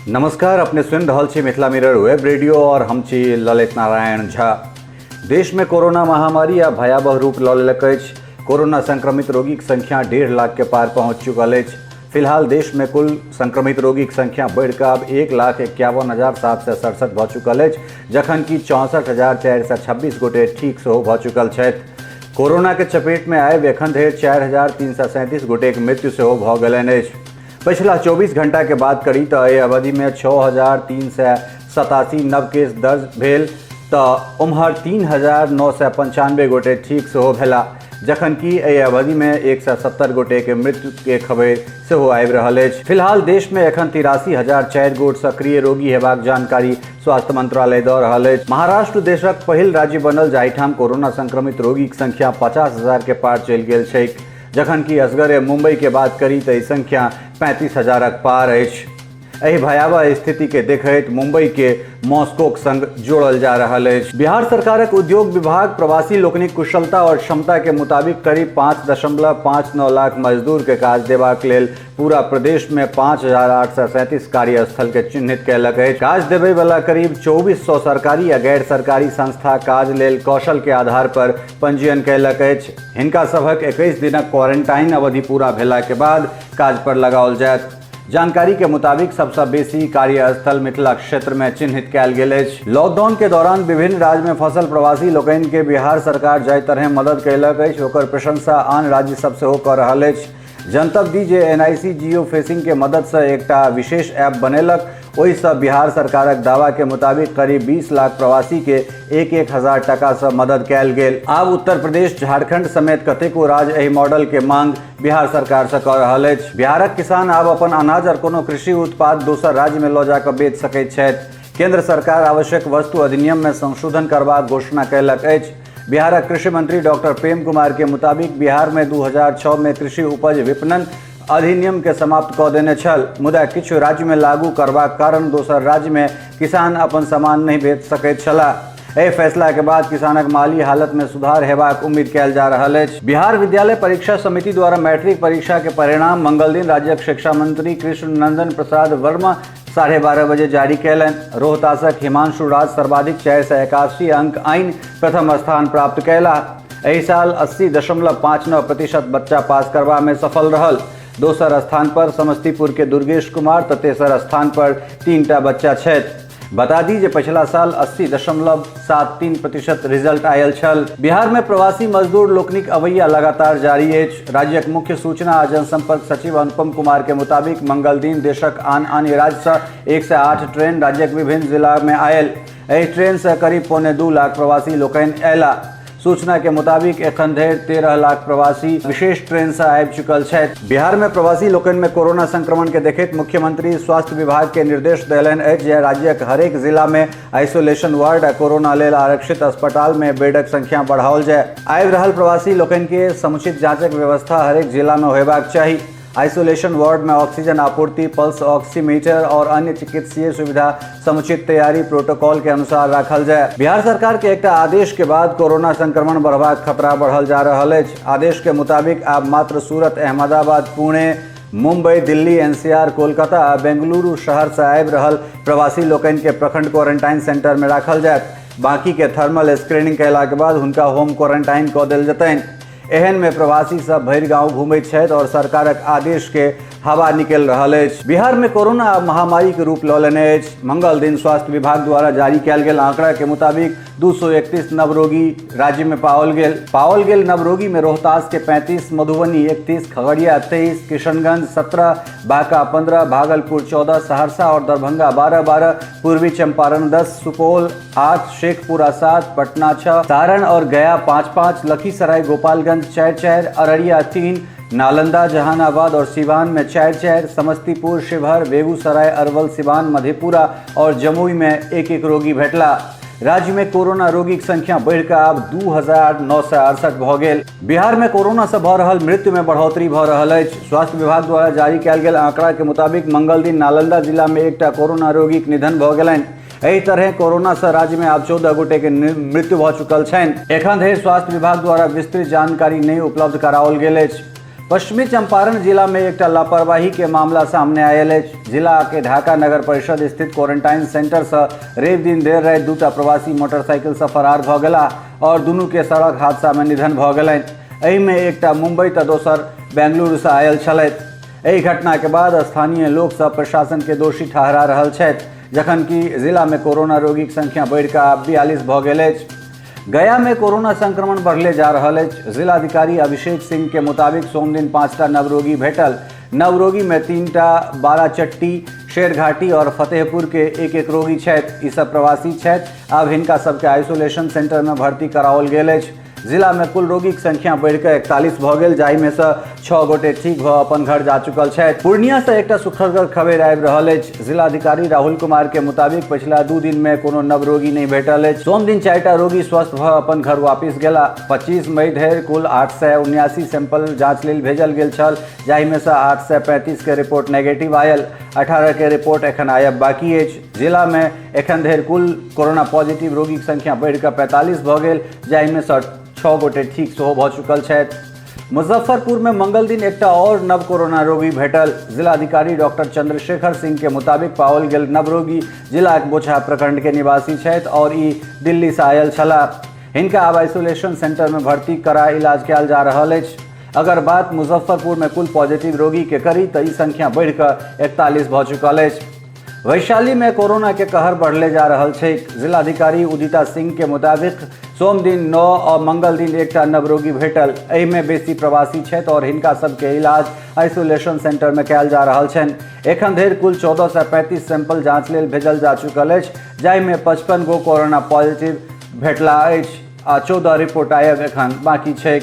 नमस्कार, अपने सुन रहल छी मिथिला मिरर वेब रेडियो और हम छी ललित नारायण झा। देश में कोरोना महामारी आ भयावह रूप लऽ लेलक अछि। कोरोना संक्रमित रोगीक संख्या 1.5 लाख के पार पहुंच चुकल अछि। फिलहाल देश में कुल संक्रमित रोगीक संख्या बढ़ि कऽ आब 1,51,767 भऽ चुकल अछि, जखन कि 64,426 गोटे ठीक सेहो भऽ चुकल छथि। कोरोना के चपेट में आबि एखन धरि 4,337 गोटे के मृत्यु सेहो भऽ गेलनि अछि। पिछला 24 घंटा के बात करी तो एहि अवधि में 6,387 नव केस दर्ज भेल तो उम्हर 3,995 गोटे ठीक सेहो भेला, जखन कि एहि अवधि में 170 गोटे के मृत्यु के खबर सेहो आबि रहल अछि। फिलहाल देश में एखन 83,004 गोट सक्रिय रोगी हेबाक जानकारी स्वास्थ्य मंत्रालय दऽ रहल अछि। महाराष्ट्र देशक पहिल राज्य बनल जाहिठाम कोरोना संक्रमित रोगीक संख्या 50,000 के पार चलि गेल छैक, जखन कि असगरे मुंबई के बात करी तो संख्या 35,000 पार अछि। एहि भयावह स्थिति के देखैत मुंबई के मॉस्कोक संग जोड़ल जा रहल अछि। बिहार सरकारक उद्योग विभाग प्रवासी लोकनिक कुशलता और क्षमता के मुताबिक करीब 5.59 लाख मजदूर के काज देबाक लेल पूरा प्रदेश में 5,837 कार्यस्थल के चिन्हित कयलक अछि। काज देबय वाला करीब 2,400 सरकारी आ गैर सरकारी संस्था काज लेल कौशल के आधार पर पंजीयन कयलक अछि। हिनका सभक 21 दिनक क्वारंटाइन अवधि पूरा भेला के बाद काज पर लगाओल जायत। जानकारी के मुताबिक सबसे बेसी कार्यस्थल मिथिला क्षेत्र में चिन्हित कयल गेल अछि। लॉकडाउन के दौरान विभिन्न राज्य में फंसल प्रवासी लोकनि के बिहार सरकार जाहि तरह मदद कयलक अछि, ओकर प्रशंसा आन राज्य सब सेहो कऽ रहल अछि। जनतब दी जे NIC जियो फेसिंग के मदद से एकटा विशेष ऐप बनेलक, ओहि से बिहार सरकारक दावा के मुताबिक करीब 20 लाख प्रवासी के 1-1 हजार टका से मदद कयल गेल। आब उत्तर प्रदेश, झारखंड समेत कतेको राज्य एहि मॉडल के मांग बिहार सरकार से कऽ रहल अछि। बिहारक किसान आब अपन अनाज और कोनो कृषि उत्पाद दोसर राज्य में लऽ जाकऽ बेच सकैत छथि। केंद्र सरकार आवश्यक वस्तु अधिनियम में संशोधन करबाक घोषणा कयलक अछि। बिहारक कृषि मंत्री डॉक्टर प्रेम कुमार के मुताबिक बिहार में 2006 में कृषि उपज विपणन अधिनियम के समाप्त कऽ देने छल, मुदा किछु राज्य में लागू करबाक कारण दोसर राज्य में किसान अपन सामान नहीं बेच सकैत छलाह। एहि फैसला के बाद किसानक माली हालत में सुधार हेबाक उम्मीद कयल जा रहल अछि। बिहार विद्यालय परीक्षा समिति द्वारा मैट्रिक परीक्षा के परिणाम मंगल दिन राज्यक शिक्षा मंत्री कृष्ण नंदन प्रसाद वर्मा 12:30 बजे जारी कयलनि। रोहतासक हिमांशु राज सर्वाधिक 481 अंक आनि प्रथम स्थान प्राप्त कयलाह। एहि साल 80.59% बच्चा पास करबा में सफल रहल। दोसर स्थान पर समस्तीपुर के दुर्गेश कुमार तो तेसर स्थान पर 3टा बच्चा छथि। बता दी जे पिछला साल 80.73% रिजल्ट आयल छल। बिहार में प्रवासी मजदूर लोकनिक अवैया लगातार जारी अछि। राज्यक मुख्य सूचना आ जनसंपर्क सचिव अनुपम कुमार के मुताबिक मंगल दिन देशक आन राज्य से 108 ट्रेन राज्यक विभिन्न जिला में आयल। एहि ट्रेन से करीब 2.25 लाख प्रवासी लोकनि अयला। सूचना के मुताबिक एखन धरि 13 लाख प्रवासी विशेष ट्रेन से आबि चुकल छथि। बिहार में प्रवासी लोकनि में कोरोना संक्रमण के देखैत मुख्यमंत्री स्वास्थ्य विभाग के निर्देश देलनि अछि जे राज्यक हरेक जिला में आइसोलेशन वार्ड आ कोरोना लेल आरक्षित अस्पताल में बेडक संख्या बढ़ाओल जाय। आबि रहल प्रवासी लोकनि के समुचित जांचक व्यवस्था हरेक जिला में होयबाक चाही। आइसोलेशन वार्ड में ऑक्सीजन आपूर्ति, पल्स ऑक्सीमीटर और अन्य चिकित्सीय सुविधा समुचित तैयारी प्रोटोकॉल के अनुसार रखल जाए। बिहार सरकार के एक आदेश के बाद कोरोना संक्रमण बढ़बाक खतरा बढ़ल जा रहल अछि। आदेश के मुताबिक आब मात्र सूरत, अहमदाबाद, पुणे, मुंबई, दिल्ली, NCR, कोलकाता आ बेंगलुरु शहर से आबि रहल प्रवासी लोकनि के प्रखंड क्वारंटाइन सेंटर में राखल जायत। बाकी के थर्मल स्क्रीनिंग कयला के बाद हुनका होम क्वारंटाइन कऽ देल जेतनि। एहन में प्रवासी सब भरि गांव घूमैत छथि और सरकारक आदेश के हवा निकल रहल अछि। बिहार में कोरोना महामारी के रूप लऽ लेने अछि। मंगल दिन स्वास्थ्य विभाग द्वारा जारी कयल गेल आंकड़ा के मुताबिक 231 नव रोगी राज्य में पाओल गेल नव रोगी में रोहतास के 35, मधुबनी 31, खगड़िया 23, किशनगंज 17, बांका 15, भागलपुर 14, सहरसा और दरभंगा 12, पूर्वी चंपारण 10, सुपौल 8, शेखपुरा 7, पटना 6, सारण और गया 5, लखीसराय गोपालगंज 4, अररिया 3, नालंदा, जहानाबाद और सिवान में 4, समस्तीपुर, शिवहर, बेगूसराय, अरवल, सिवान, मधेपुरा और जमुई में 1 रोगी भेटला। राज्य में कोरोना रोगी की संख्या बढ़कर आब 2,968 भऽ गेल। बिहार में कोरोना से भऽ रहल मृत्यु में बढ़ोतरी भऽ रहल अछि। स्वास्थ्य विभाग द्वारा जारी कयल गेल आंकड़ा के मुताबिक मंगल दिन नालंदा जिला में एकटा कोरोना रोगी के निधन भऽ गेलनि। एहि तरह कोरोना से राज्य में आब 14 गोटे के मृत्यु भऽ चुकल छनि। एखन धरि स्वास्थ्य विभाग द्वारा विस्तृत जानकारी नहीं उपलब्ध कराओल गेल अछि। पश्चिमी चंपारण जिला में एक लापरवाही के मामला सामने आयल अछि। जिला के ढाका नगर परिषद स्थित क्वारंटाइन सेंटर से रवि दिन देर राति दूटा प्रवासी मोटरसाइकिल से फरार भ गेला और दुनू के सड़क हादसा में निधन भ गेलनि। एहि में एकटा मुंबई तऽ दोसर बेंगलुरु से आयल छलथि। एहि घटना के बाद स्थानीय लोक सब प्रशासन के दोषी ठहरा रहल छथि, जखन कि जिला में कोरोना रोगी के संख्या बढ़ि कऽ 42 भ गेल अछि। गया में कोरोना संक्रमण बढ़ले जा रहा है। जिलाधिकारी अभिषेक सिंह के मुताबिक सोम दिन 5टा नवरोगी भेटल। नवरोगी में 3टा बाराचट्टी, शेरघाटी और फतेहपुर के एक रोगी छथि। ई सब प्रवासी छथि। अब हिनका सबके आइसोलेशन सेंटर में भर्ती कराओल गेल अछि। जिला में कुल रोगी के संख्या बढ़ कऽ 41 भ गेल, जाहि में से 6 गोटे ठीक भ अपन घर जा चुकल छथि। पूर्णिया से एकटा सुखद खबर आबि रहल अछि। जिलाधिकारी राहुल कुमार के मुताबिक पिछला 2 दिन में कोनो नव रोगी नहीं भेटल अछि। सोम दिन 4टा रोगी स्वस्थ भ अपन घर वापिस गेला। 25 मई धरि कुल 879 सैंपल जांच लेल भेजल गेल छल, जाहि में से 835 के रिपोर्ट नेगेटिव आयल। 18 के रिपोर्ट एखन आयब बाकी अछि। जिला में एखन धरि कुल कोरोना पॉजिटिव रोगी के संख्या बढ़ि कऽ 45 भ गेल, जाहि में से 6 गोटे ठीक सेहो भ चुकल छथि। मुजफ्फरपुर में मंगल दिन एकटा और नव कोरोना रोगी भेटल। जिलाधिकारी डॉक्टर चंद्रशेखर सिंह के मुताबिक पाओल गेल नव रोगी जिला के बोचहा प्रखंड के निवासी छथि और ई दिल्ली से आयल छलाह। हिनका अब आइसोलेशन सेंटर में भर्ती करा इलाज कयल जा रहल अछि। अगर बात मुजफ्फरपुर में कुल पॉजिटिव रोगी के करी तऽ ई संख्या बढ़ि कऽ 41 भ चुकल अछि। वैशाली में कोरोना के कहर बढ़ले जा रहल छै। जिलाधिकारी उदिता सिंह के मुताबिक सोम दिन 9 और मंगल दिन एकटा नवरोगी भेटल। एहि में बेसी प्रवासी छथि और हिनका सबके इलाज आइसोलेशन सेंटर में कयल जा रहल छनि। एखन धरि कुल 1435 सैंपल जांच लेल भेजल जा चुकल अछि, जाहि में 55 गो कोरोना पॉजिटिव भेटला अछि आ 14 रिपोर्ट आयब एखन बाकी छै।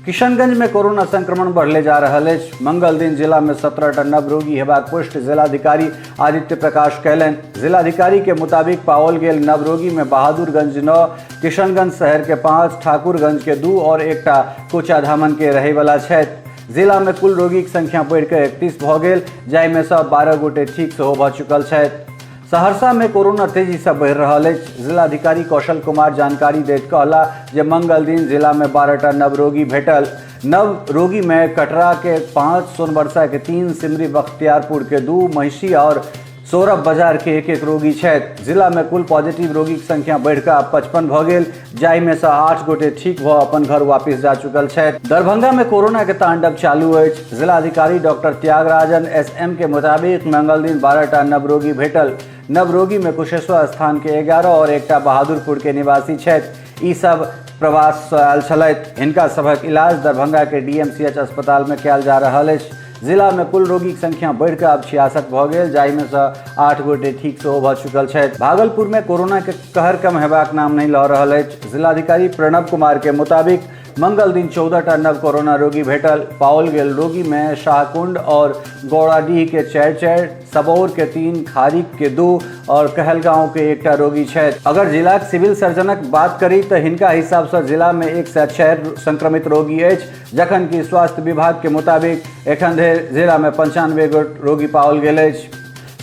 किशनगंज में कोरोना संक्रमण बढ़ले जा रहा है। मंगल दिन जिला में 17टा नव रोगी हेबाक पुष्टि जिलाधिकारी आदित्य प्रकाश कैलनि। जिलाधिकारी के मुताबिक पाओल गेल नव रोगी में बहादुरगंज 9, किशनगंज शहर के 5, ठाकुरगंज के 2 और एकटा कोचाधामन के रहे वाला छथि। जिला में कुल रोगी की संख्या बढ़ कऽ 31 भ गेल, जाहि में से 12 गोटे ठीक सेहो भ चुकल छथि। सहरसा में कोरोना तेजी से बढ़ रहा है। जिलाधिकारी कौशल कुमार जानकारी दैत कहला जे मंगल दिन जिला में 12टा नव रोगी भेटल। नव रोगी में कटरा के 5, सोनबरसा के 3, सिमरी बख्तियारपुर के 2, महिषी और सौरभ बाजार के एक रोगी छथि। जिला में कुल पॉजिटिव रोगी की संख्या बढ़ कऽ 55 भ गेल, जाहि में से 8 गोटे ठीक भ अपन घर वापिस जा चुकल छथि। दरभंगा में कोरोना के तांडव चालू अछि। जिलाधिकारी डॉक्टर त्यागराजन एसएम के मुताबिक मंगल दिन 12टा नव रोगी भेटल। नव रोगी में कुशेश्वर स्थान के 11 और एकटा बहादुरपुर के निवासी छथि। ई सब प्रवास से आयल छलथि। हिनका सभक इलाज दरभंगा के डीएमसीएच अस्पताल में कयल जा रहल अछि। जिला में कुल रोगी की संख्या बढ़ कऽ अब 66 भ गेल, जाहि में से 8 गोटे ठीक सेहो भ चुकल छथि। भागलपुर में कोरोना के कहर कम हेबाक नाम नहीं लऽ रहल अछि। जिलाधिकारी प्रणव कुमार के मुताबिक मंगल दिन 14टा नव कोरोना रोगी भेटल। पाओल गेल रोगी में शाहकुंड और गौड़ाडीह के 4, सबौर के 3, खारिक के 2 और कहलगांव के एकटा रोगी छथि। अगर जिला के सिविल सर्जनक बात करी तो हिनका हिसाब से जिला में 106 संक्रमित रोगी अछि, जखन कि स्वास्थ्य विभाग के मुताबिक एखन धरि जिला में 95 रोगी पाओल गेल अछि।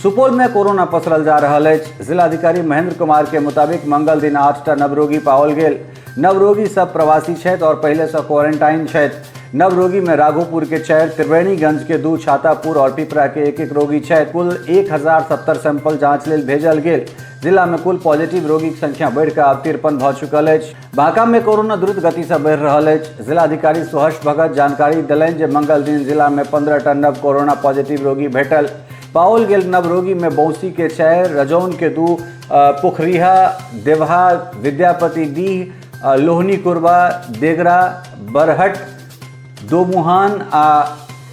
सुपौल में कोरोना पसरल जा रहा है। जिलाधिकारी महेंद्र कुमार के मुताबिक मंगल दिन 8टा नव रोगी पाओल गेल। नव रोगी सब प्रवासी छथि और पहले से क्वारंटाइन छथि। नव रोगी में राघोपुर के 4, त्रिवेणीगंज के 2, छातापुर और पिपरा के एक रोगी छथि। कुल 1070 सैंपल जांच लेल भेजल गेल। जिला में कुल पॉजिटिव रोगी की संख्या बढ़ कऽ 53 भ चुकल अछि। बांका में कोरोना द्रुत गति से बढ़ि रहल अछि। जिलाधिकारी सुहर्ष भगत जानकारी देलनि जे मंगल दिन जिला में 15टा नव कोरोना पॉजिटिव रोगी भेटल। पाओल गेल नव रोगी में बौंसी के 4, रजौन के 2, पोखरिहा, देवहा, विद्यापति डीह, लोहनी कुरबा, देगरा, बरहट, दोमुहान आ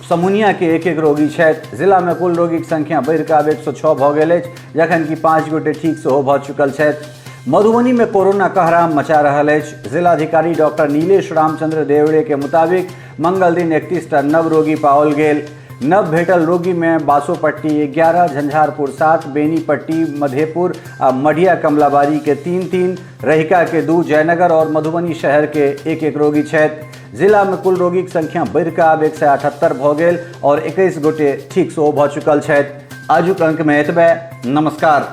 समुनिया के एक रोगी छथि। जिला में कुल रोगी की संख्या बढ़ि कऽ 106 भ गेल अछि, जखन कि 5 गोटे ठीक सेहो भ चुकल छथि। मधुबनी में कोरोना कहराम मचा रहल अछि। जिलाधिकारी डॉक्टर नीलेश रामचंद्र देवड़े के मुताबिक मंगल दिन 31टा नव रोगी पाओल गेल। नव भेटल रोगी में बासोपट्टी 11, झंझारपुर 7, बेनीपट्टी, मधेपुर आ मढ़िया कमलाबारी के 3, रहिका के 2, जयनगर और मधुबनी शहर के एक रोगी छथि। जिला में कुल रोगी की संख्या बढ़ि कऽ आब 178 भ गेल और 21 गोटे ठीक सेहो भ चुकल छथि। आजुक अंक में एतबे। नमस्कार।